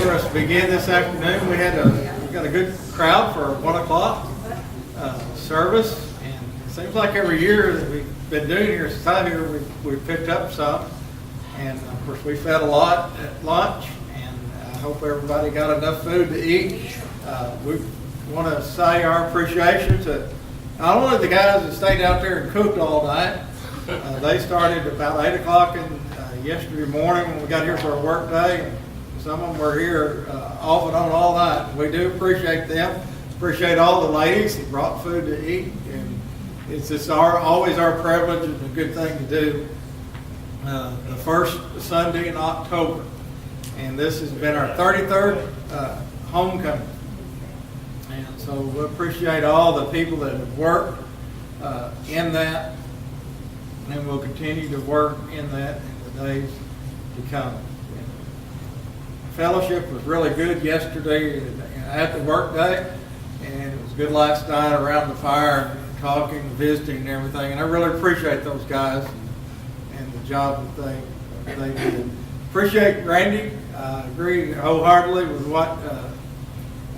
for us to begin this afternoon. We got a good crowd for 1 o'clock service, and it seems like every year that we've been doing here since I'm here, we've picked up some, and of course we fed a lot at lunch, and I hope everybody got enough food to eat. We want to say our appreciation to not only the guys that stayed out there and cooked all night. They started about 8 o'clock yesterday morning when we got here for our work day. And some of them were here off and on all night. We do appreciate them. Appreciate all the ladies that brought food to eat. And it's just always our privilege and a good thing to do. The first Sunday in October. And this has been our 33rd homecoming. And so we appreciate all the people that have worked in that. And we'll continue to work in that in the days to come. Fellowship was really good yesterday at the work day, and it was good last night around the fire and talking, visiting, and everything. And I really appreciate those guys and the job that they did. Appreciate Randy. I agree wholeheartedly with what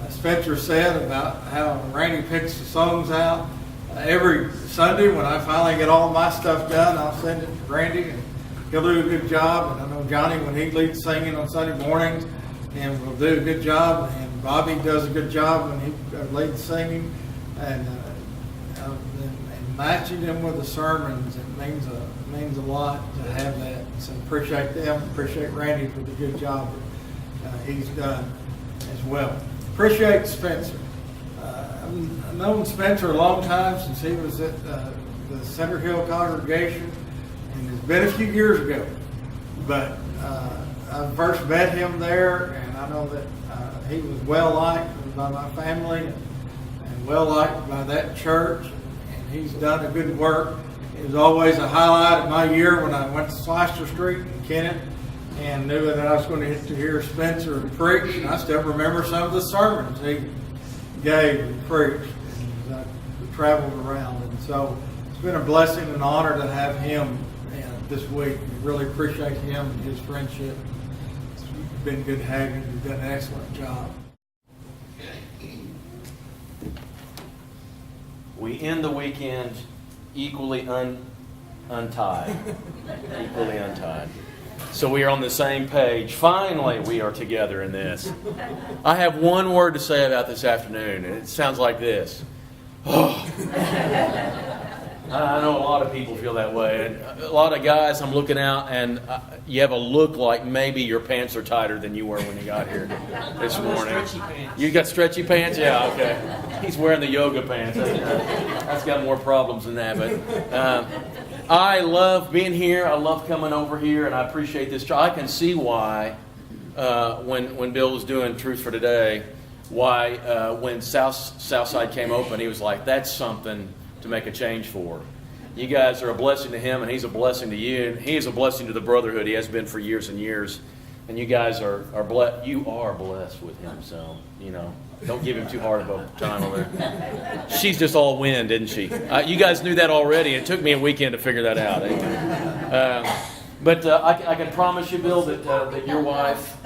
Spencer said about how Randy picks the songs out. Every Sunday when I finally get all my stuff done, I'll send it to Randy, and he'll do a good job. And I know Johnny, when he leads singing on Sunday mornings, and will do a good job. And Bobby does a good job when he leads singing, and matching them with the sermons. It means a lot to have that. So appreciate them. Appreciate Randy for the good job that he's done as well. Appreciate Spencer. I've known Spencer a long time, since he was at the Center Hill congregation, and it's been a few years ago. But I first met him there, and I know that he was well liked by my family and well liked by that church, and he's done a good work. It was always a highlight of my year when I went to Slyster Street in Kennett and knew that I was going to get to hear Spencer preach, and I still remember some of the sermons he gave and preached as I traveled around. And so it's been a blessing and honor to have him this week. We really appreciate him and his friendship. It's been good having him. You've done an excellent job. We end the weekend equally untied. Equally untied. So we are on the same page. Finally, we are together in this. I have one word to say about this afternoon, and it sounds like this. Oh. I know a lot of people feel that way. And a lot of guys, I'm looking out, and you have a look like maybe your pants are tighter than you were when you got here this morning. You got stretchy pants? Yeah, okay. He's wearing the yoga pants. That's got more problems than that. But I love being here. I love coming over here, and I appreciate this. I can see why, when Bill was doing Truth for Today, why when Southside came open, he was like, that's something to make a change for. You guys are a blessing to him, and he's a blessing to you, and he is a blessing to the brotherhood. He has been for years and years, and you guys are blessed. You are blessed with him, so don't give him too hard of a time over there. She's just all wind, isn't she? You guys knew that already. It took me a weekend to figure that out. But I can promise you, Bill, that your wife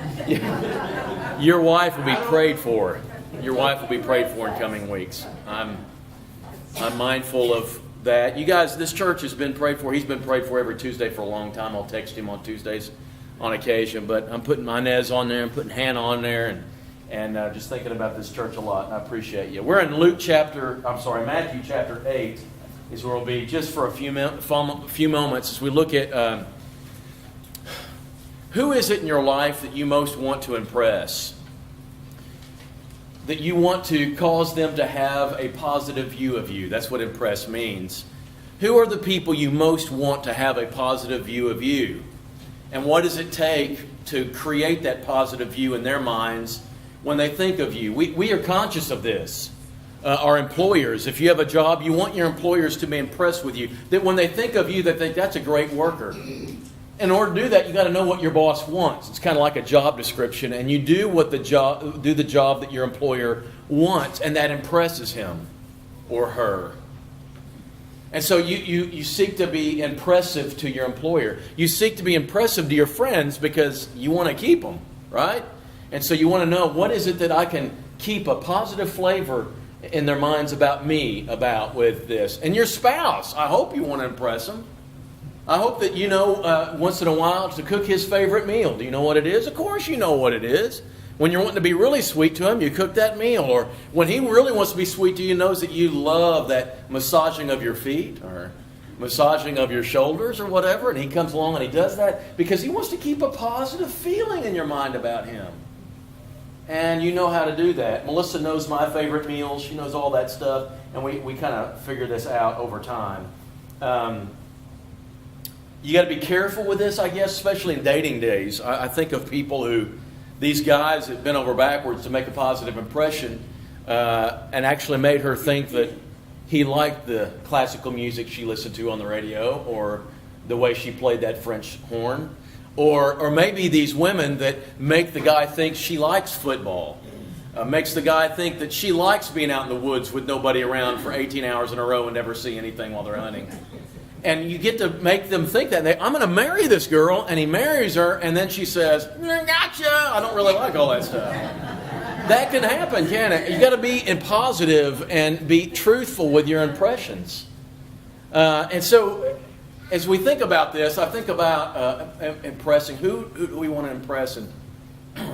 will be prayed for. Your wife will be prayed for in coming weeks. I'm mindful of that. You guys, this church has been prayed for. He's been prayed for every Tuesday for a long time. I'll text him on Tuesdays on occasion. But I'm putting my Inez on there and putting Hannah on there and just thinking about this church a lot. And I appreciate you. We're in Matthew chapter 8 is where we'll be just for a few moments as we look at who is it in your life that you most want to impress? That you want to cause them to have a positive view of you. That's what impress means. Who are the people you most want to have a positive view of you? And what does it take to create that positive view in their minds when they think of you? We are conscious of this. Our employers, if you have a job, you want your employers to be impressed with you. That when they think of you, they think that's a great worker. In order to do that, you got to know what your boss wants. It's kind of like a job description, and you do the job that your employer wants, and that impresses him or her. And so you seek to be impressive to your employer. You seek to be impressive to your friends because you want to keep them, right? And so you want to know, what is it that I can keep a positive flavor in their minds about me about with this? And your spouse, I hope you want to impress them. I hope that you know once in a while to cook his favorite meal. Do you know what it is? Of course you know what it is. When you're wanting to be really sweet to him, you cook that meal. Or when he really wants to be sweet to you, knows that you love that massaging of your feet or massaging of your shoulders or whatever, and he comes along and he does that because he wants to keep a positive feeling in your mind about him. And you know how to do that. Melissa knows my favorite meals. She knows all that stuff, and we kind of figure this out over time. You got to be careful with this, I guess, especially in dating days. I think of people who, these guys that bent over backwards to make a positive impression and actually made her think that he liked the classical music she listened to on the radio or the way she played that French horn. Or maybe these women that make the guy think she likes football. Makes the guy think that she likes being out in the woods with nobody around for 18 hours in a row and never see anything while they're hunting. And you get to make them think that. I'm going to marry this girl. And he marries her. And then she says, gotcha. I don't really like all that stuff. That can happen, can it? You got to be positive and be truthful with your impressions. And so as we think about this, I think about impressing. Who do we want to impress? And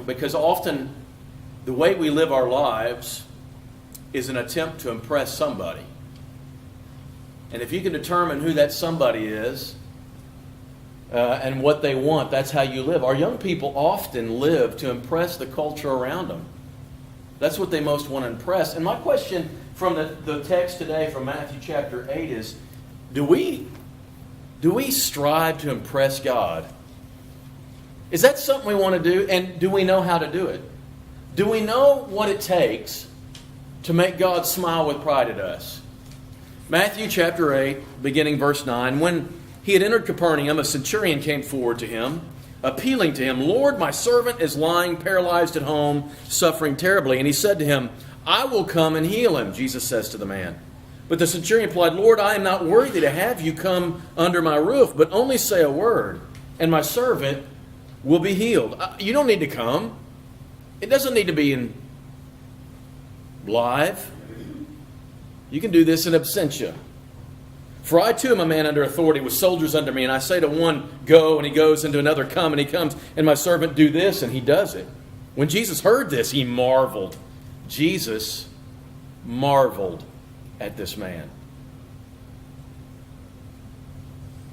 because often the way we live our lives is an attempt to impress somebody. And if you can determine who that somebody is and what they want, that's how you live. Our young people often live to impress the culture around them. That's what they most want to impress. And my question from the text today from Matthew chapter 8 is, do we strive to impress God? Is that something we want to do? And do we know how to do it? Do we know what it takes to make God smile with pride at us? Matthew chapter 8, beginning verse 9. When he had entered Capernaum, a centurion came forward to him, appealing to him, Lord, my servant is lying paralyzed at home, suffering terribly. And he said to him, I will come and heal him, Jesus says to the man. But the centurion replied, Lord, I am not worthy to have you come under my roof, but only say a word, and my servant will be healed. You don't need to come. It doesn't need to be in live. You can do this in absentia. For I too am a man under authority with soldiers under me, and I say to one, go, and he goes, and to another, come, and he comes, and my servant, do this, and he does it. When Jesus heard this, he marveled. Jesus marveled at this man.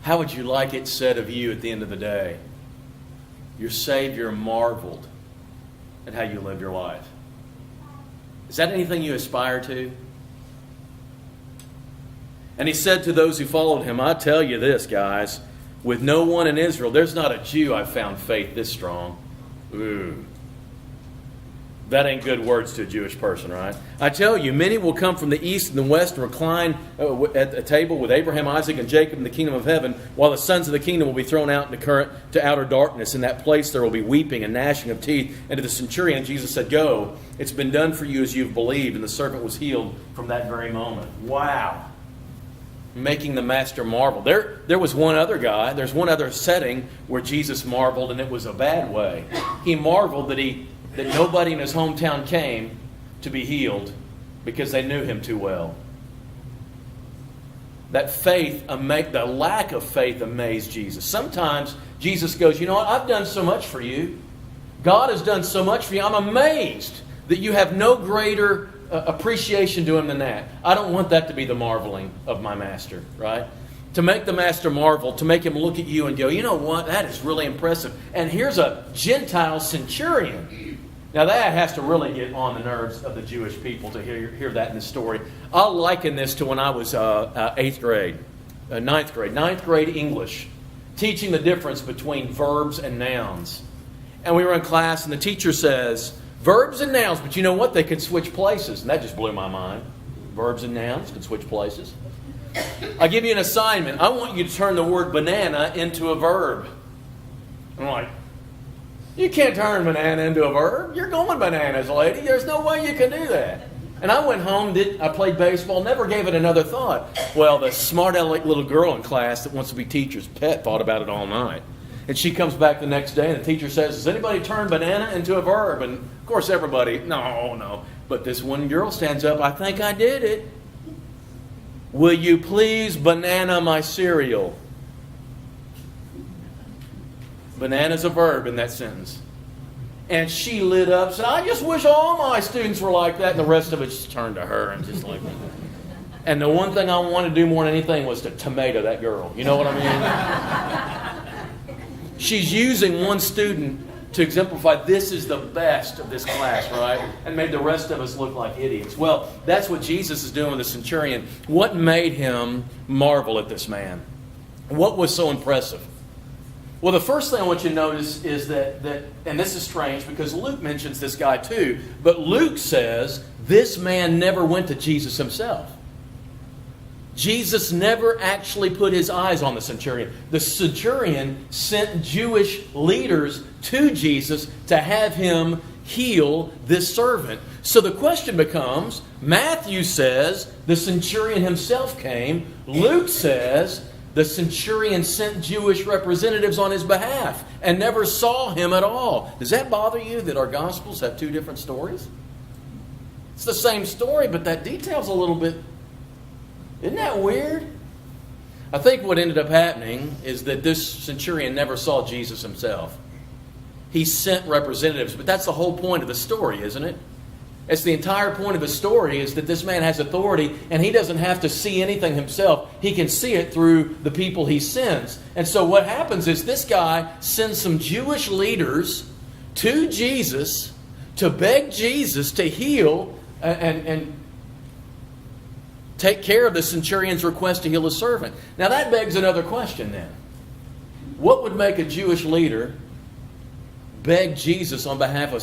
How would you like it said of you at the end of the day? Your Savior marveled at how you live your life. Is that anything you aspire to? And he said to those who followed him, I tell you this, guys, with no one in Israel, there's not a Jew I've found faith this strong. Ooh. That ain't good words to a Jewish person, right? I tell you, many will come from the east and the west and recline at a table with Abraham, Isaac, and Jacob in the kingdom of heaven, while the sons of the kingdom will be thrown out to outer darkness. In that place there will be weeping and gnashing of teeth. And to the centurion, Jesus said, go, it's been done for you as you've believed. And the servant was healed from that very moment. Wow. Making the master marvel. There was one other guy, there's one other setting where Jesus marveled, and it was a bad way. He marveled that nobody in his hometown came to be healed because they knew him too well. That faith, the lack of faith amazed Jesus. Sometimes Jesus goes, you know what, I've done so much for you. God has done so much for you. I'm amazed that you have no greater appreciation to him than that. I don't want that to be the marveling of my master, right? To make the master marvel, to make him look at you and go, you know what, that is really impressive. And here's a Gentile centurion. Now that has to really get on the nerves of the Jewish people to hear that in the story. I'll liken this to when I was ninth grade English, teaching the difference between verbs and nouns. And we were in class and the teacher says, verbs and nouns, but you know what? They could switch places. And that just blew my mind. Verbs and nouns could switch places. I give you an assignment. I want you to turn the word banana into a verb. I'm like, you can't turn banana into a verb. You're going bananas, lady. There's no way you can do that. And I went home, I played baseball, never gave it another thought. Well, the smart aleck little girl in class that wants to be teacher's pet thought about it all night. And she comes back the next day, and the teacher says, "Has anybody turned banana into a verb?" And of course, everybody, no. But this one girl stands up, "I think I did it. Will you please banana my cereal?" Banana's a verb in that sentence. And she lit up, said, "I just wish all my students were like that." And the rest of it just turned to her and just like, and the one thing I wanted to do more than anything was to tomato that girl. You know what I mean? She's using one student to exemplify this is the best of this class, right? And made the rest of us look like idiots. Well, that's what Jesus is doing with the centurion. What made him marvel at this man? What was so impressive? Well, the first thing I want you to notice is that, and this is strange because Luke mentions this guy too, but Luke says this man never went to Jesus himself. Jesus never actually put his eyes on the centurion. The centurion sent Jewish leaders to Jesus to have him heal this servant. So the question becomes, Matthew says the centurion himself came. Luke says the centurion sent Jewish representatives on his behalf and never saw him at all. Does that bother you that our Gospels have two different stories? It's the same story, but that detail's a little bit... Isn't that weird? I think what ended up happening is that this centurion never saw Jesus himself. He sent representatives, but that's the whole point of the story, isn't it? It's the entire point of the story is that this man has authority and he doesn't have to see anything himself. He can see it through the people he sends. And so what happens is this guy sends some Jewish leaders to Jesus to beg Jesus to heal and take care of the centurion's request to heal his servant. Now that begs another question then. What would make a Jewish leader beg Jesus on behalf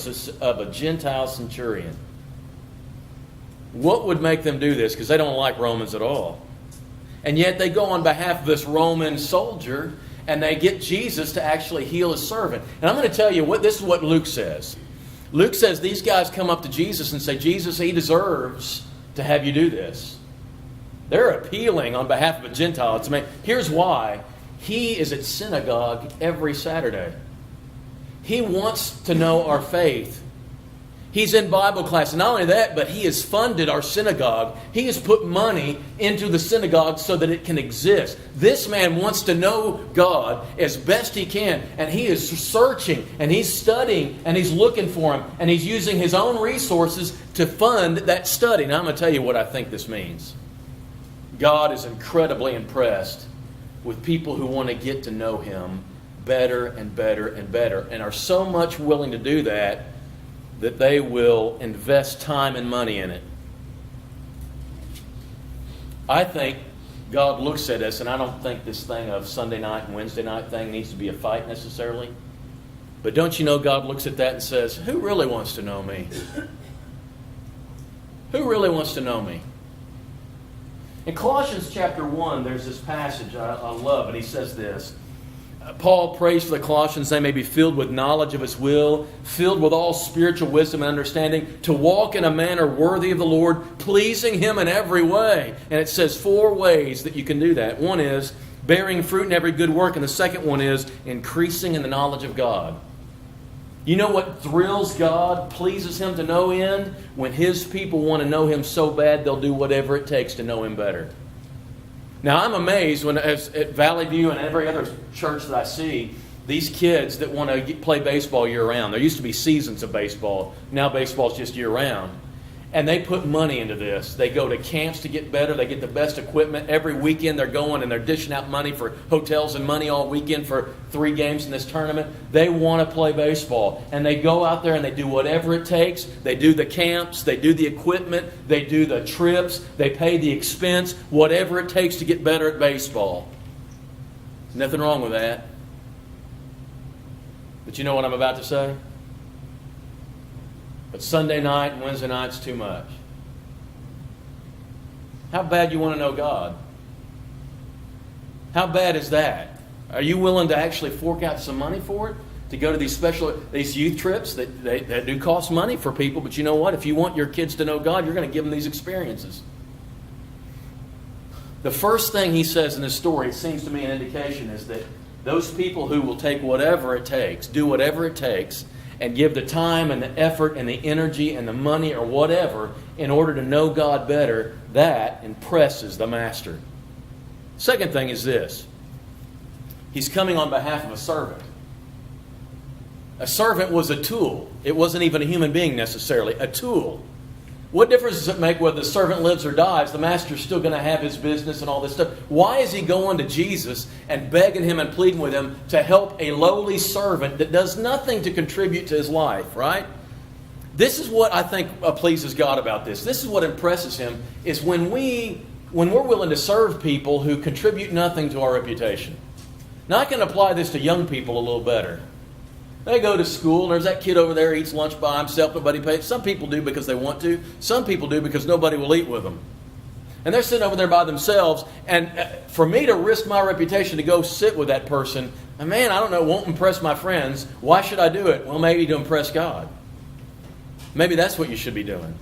of a Gentile centurion? What would make them do this? Because they don't like Romans at all. And yet they go on behalf of this Roman soldier and they get Jesus to actually heal his servant. And I'm going to tell you, this is what Luke says. Luke says these guys come up to Jesus and say, "Jesus, he deserves to have you do this." They're appealing on behalf of a Gentile. Here's why. He is at synagogue every Saturday. He wants to know our faith. He's in Bible class. And not only that, but he has funded our synagogue. He has put money into the synagogue so that it can exist. This man wants to know God as best he can. And he is searching and he's studying and he's looking for him. And he's using his own resources to fund that study. Now I'm going to tell you what I think this means. God is incredibly impressed with people who want to get to know him better and better and better, and are so much willing to do that that they will invest time and money in it. I think God looks at us, and I don't think this thing of Sunday night and Wednesday night thing needs to be a fight necessarily. But don't you know God looks at that and says, who really wants to know me? Who really wants to know me? In Colossians chapter 1, there's this passage I love, and he says this. Paul prays for the Colossians they may be filled with knowledge of his will, filled with all spiritual wisdom and understanding, to walk in a manner worthy of the Lord, pleasing him in every way. And it says 4 ways that you can do that. One is bearing fruit in every good work, and the second one is increasing in the knowledge of God. You know what thrills God, pleases him to no end? When his people want to know him so bad, they'll do whatever it takes to know him better. Now, I'm amazed when at Valley View and every other church that I see, these kids that want to play baseball year-round. There used to be seasons of baseball. Now baseball's just year-round. And they put money into this. They go to camps to get better. They get the best equipment. Every weekend they're going and they're dishing out money for hotels and money all weekend for 3 games in this tournament. They want to play baseball. And they go out there and they do whatever it takes. They do the camps. They do the equipment. They do the trips. They pay the expense. Whatever it takes to get better at baseball. Nothing wrong with that. But you know what I'm about to say? But Sunday night and Wednesday night's too much. How bad you want to know God? How bad is that? Are you willing to actually fork out some money for it? To go to these youth trips that do cost money for people, but you know what? If you want your kids to know God, you're going to give them these experiences. The first thing he says in this story, it seems to me an indication, is that Those people who will take whatever it takes, do whatever it takes, and give the time and the effort and the energy and the money or whatever in order to know God better, that impresses the master. Second thing is this. He's coming on behalf of a servant. A servant was a tool. It wasn't even a human being necessarily. A tool. What difference does it make whether the servant lives or dies? The master's still going to have his business and all this stuff. Why is he going to Jesus and begging him and pleading with him to help a lowly servant that does nothing to contribute to his life, right? This is what I think pleases God about this. This is what impresses him, is when we're willing to serve people who contribute nothing to our reputation. Now I can apply this to young people a little better. They go to school, and there's that kid over there who eats lunch by himself, nobody pays. Some people do because they want to. Some people do because nobody will eat with them. And they're sitting over there by themselves, and for me to risk my reputation to go sit with that person, man, I don't know, won't impress my friends. Why should I do it? Well, maybe to impress God. Maybe that's what you should be doing.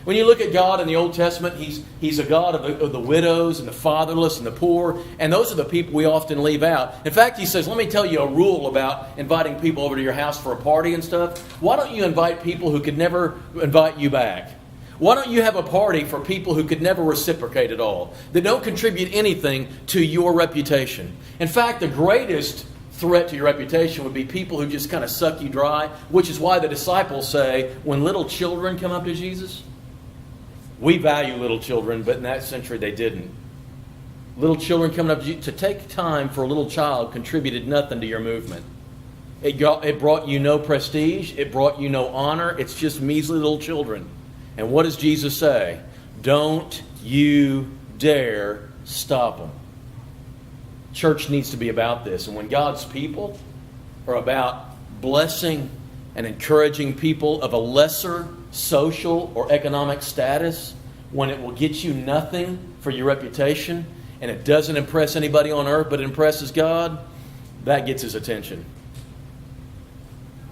When you look at God in the Old Testament, He's a God of the widows and the fatherless and the poor. And those are the people we often leave out. In fact, He says, let me tell you a rule about inviting people over to your house for a party and stuff. Why don't you invite people who could never invite you back? Why don't you have a party for people who could never reciprocate at all? That don't contribute anything to your reputation. In fact, the greatest threat to your reputation would be people who just kind of suck you dry. Which is why the disciples say, when little children come up to Jesus... We value little children, but in that century they didn't. Little children coming up to take time for a little child contributed nothing to your movement. It brought you no prestige. It brought you no honor. It's just measly little children. And what does Jesus say? Don't you dare stop them. Church needs to be about this. And when God's people are about blessing and encouraging people of a lesser social or economic status, when it will get you nothing for your reputation and it doesn't impress anybody on earth but it impresses God, that gets His attention.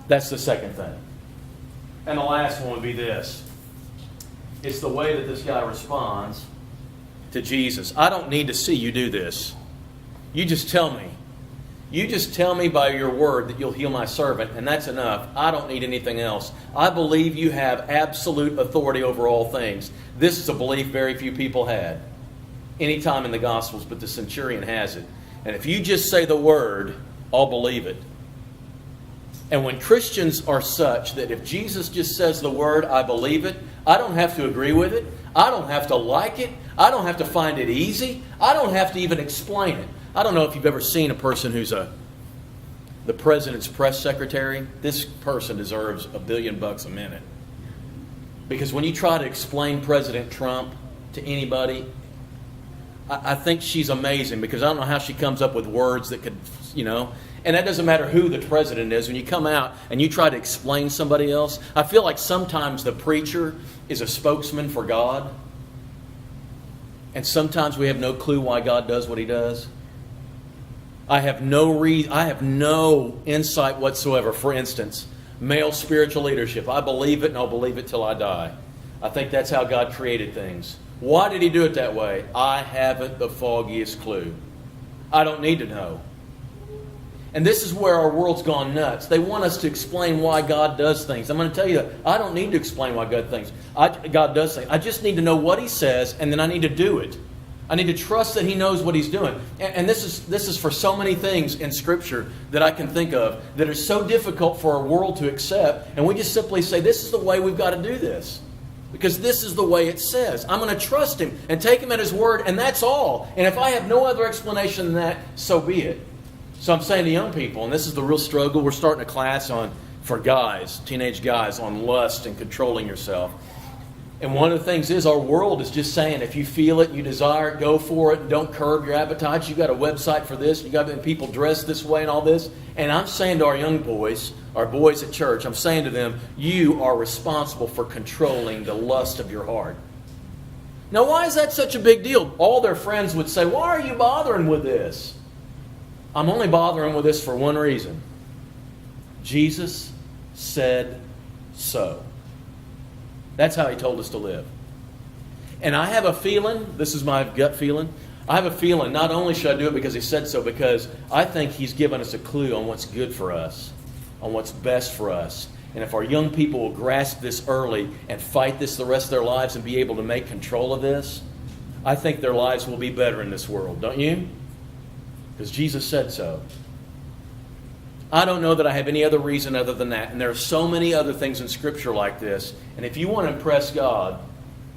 That's the second thing. And the last one would be this. It's the way that this guy responds to Jesus. I don't need to see you do this. You just tell me. You just tell me by your word that you'll heal my servant, and that's enough. I don't need anything else. I believe you have absolute authority over all things. This is a belief very few people had any time in the Gospels, but the centurion has it. And if you just say the word, I'll believe it. And when Christians are such that if Jesus just says the word, I believe it, I don't have to agree with it. I don't have to like it. I don't have to find it easy. I don't have to even explain it. I don't know if you've ever seen a person who's the president's press secretary. This person deserves $1 billion a minute. Because when you try to explain President Trump to anybody, I think she's amazing because I don't know how she comes up with words that could, and that doesn't matter who the president is. When you come out and you try to explain somebody else, I feel like sometimes the preacher is a spokesman for God. And sometimes we have no clue why God does what He does. I have no insight whatsoever. For instance, male spiritual leadership. I believe it and I'll believe it till I die. I think that's how God created things. Why did He do it that way? I haven't the foggiest clue. I don't need to know. And this is where our world's gone nuts. They want us to explain why God does things. I'm going to tell you that I don't need to explain why God does things. I just need to know what He says, and then I need to do it. I need to trust that He knows what He's doing. And this is for so many things in Scripture that I can think of that are so difficult for our world to accept. And we just simply say, this is the way we've got to do this. Because this is the way it says. I'm going to trust Him and take Him at His word, and that's all. And if I have no other explanation than that, so be it. So I'm saying to young people, and this is the real struggle, we're starting a class for guys, teenage guys, on lust and controlling yourself. And one of the things is our world is just saying if you feel it, you desire it, go for it, and don't curb your appetites. You got a website for this, you got people dressed this way and all this. And I'm saying to our young boys, our boys at church, I'm saying to them, you are responsible for controlling the lust of your heart. Now, why is that such a big deal? All their friends would say, why are you bothering with this? I'm only bothering with this for one reason. Jesus said so. That's how He told us to live. And I have a feeling, this is my gut feeling, I have a feeling not only should I do it because he said so, because I think he's given us a clue on what's good for us, on what's best for us. And if our young people will grasp this early and fight this the rest of their lives and be able to make control of this, I think their lives will be better in this world, don't you? Because Jesus said so. I don't know that I have any other reason other than that. And there are so many other things in Scripture like this. And if you want to impress God,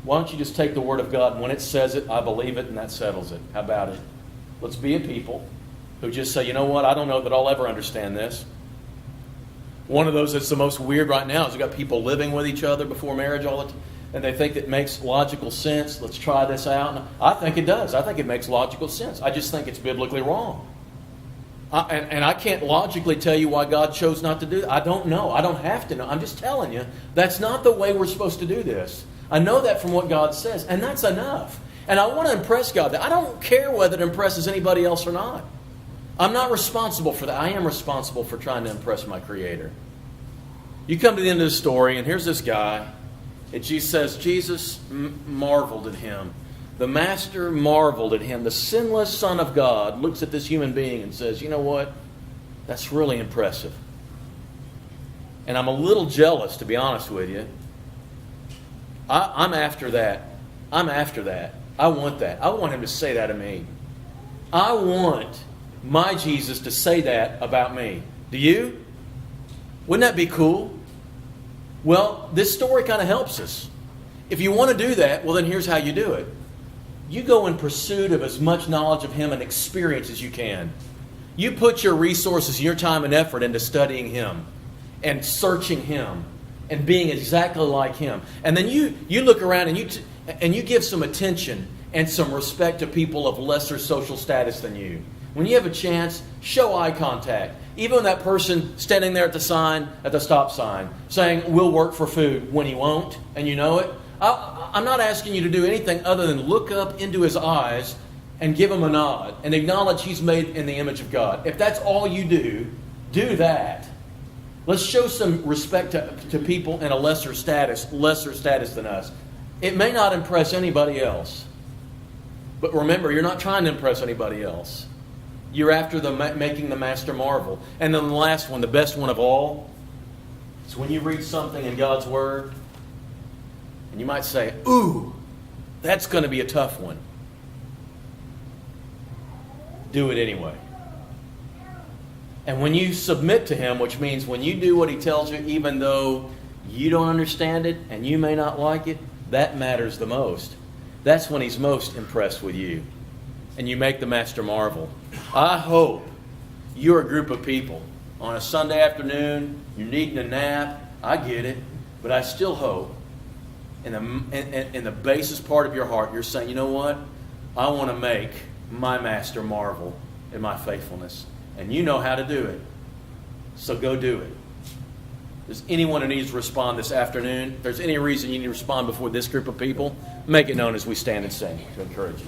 why don't you just take the Word of God, and when it says it, I believe it, and that settles it. How about it? Let's be a people who just say, you know what, I don't know that I'll ever understand this. One of those that's the most weird right now is you've got people living with each other before marriage all the time, and they think it makes logical sense. Let's try this out. And I think it does. I think it makes logical sense. I just think it's biblically wrong. And I can't logically tell you why God chose not to do that. I don't know. I don't have to know. I'm just telling you, that's not the way we're supposed to do this. I know that from what God says, and that's enough. And I want to impress God. I don't care whether it impresses anybody else or not. I'm not responsible for that. I am responsible for trying to impress my Creator. You come to the end of the story, and here's this guy. And Jesus says, Jesus marveled at him. The Master marveled at him. The sinless Son of God looks at this human being and says, you know what? That's really impressive. And I'm a little jealous, to be honest with you. I'm after that. I'm after that. I want that. I want him to say that to me. I want my Jesus to say that about me. Do you? Wouldn't that be cool? Well, this story kind of helps us. If you want to do that, well, then here's how you do it. You go in pursuit of as much knowledge of Him and experience as you can. You put your resources, your time and effort into studying Him and searching Him and being exactly like Him. And then you look around and you give some attention and some respect to people of lesser social status than you. When you have a chance, show eye contact. Even that person standing there at the stop sign, saying, we'll work for food, when he won't, and you know it. I'm not asking you to do anything other than look up into his eyes and give him a nod and acknowledge he's made in the image of God. If that's all you do, do that. Let's show some respect to people in a lesser status than us. It may not impress anybody else. But remember, you're not trying to impress anybody else. You're after making the Master marvel. And then the last one, the best one of all, is when you read something in God's Word, and you might say, ooh, that's going to be a tough one. Do it anyway. And when you submit to Him, which means when you do what He tells you, even though you don't understand it and you may not like it, that matters the most. That's when He's most impressed with you. And you make the Master marvel. I hope you're a group of people on a Sunday afternoon, you're needing a nap. I get it. But I still hope in the basest part of your heart, you're saying, you know what? I want to make my Master marvel in my faithfulness. And you know how to do it. So go do it. Does anyone who needs to respond this afternoon, if there's any reason you need to respond before this group of people, make it known as we stand and sing to encourage you.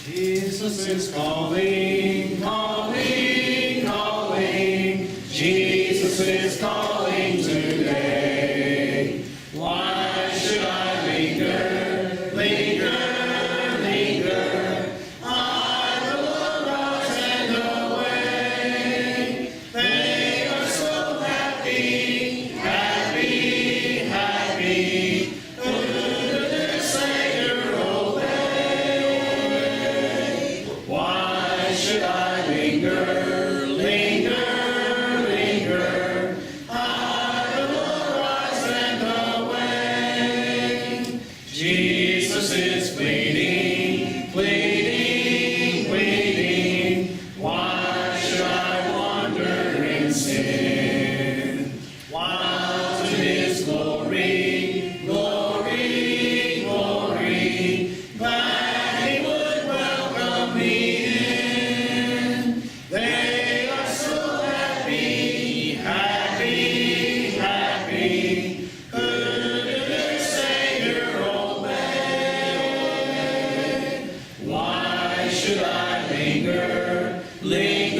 Jesus is calling, calling, calling. Jesus is calling today. Why should I linger, linger, linger? I will arise and away. They are so happy, happy, happy. Who their Savior obey? Why should I linger, linger, linger? I will arise and away. Jesus is pleading, pleading, pleading. Why should I wander in sin? While to His glory, glory, glory, glad He would welcome me in. They are so happy, happy, happy. Who do their Savior obey? Why should I linger, linger?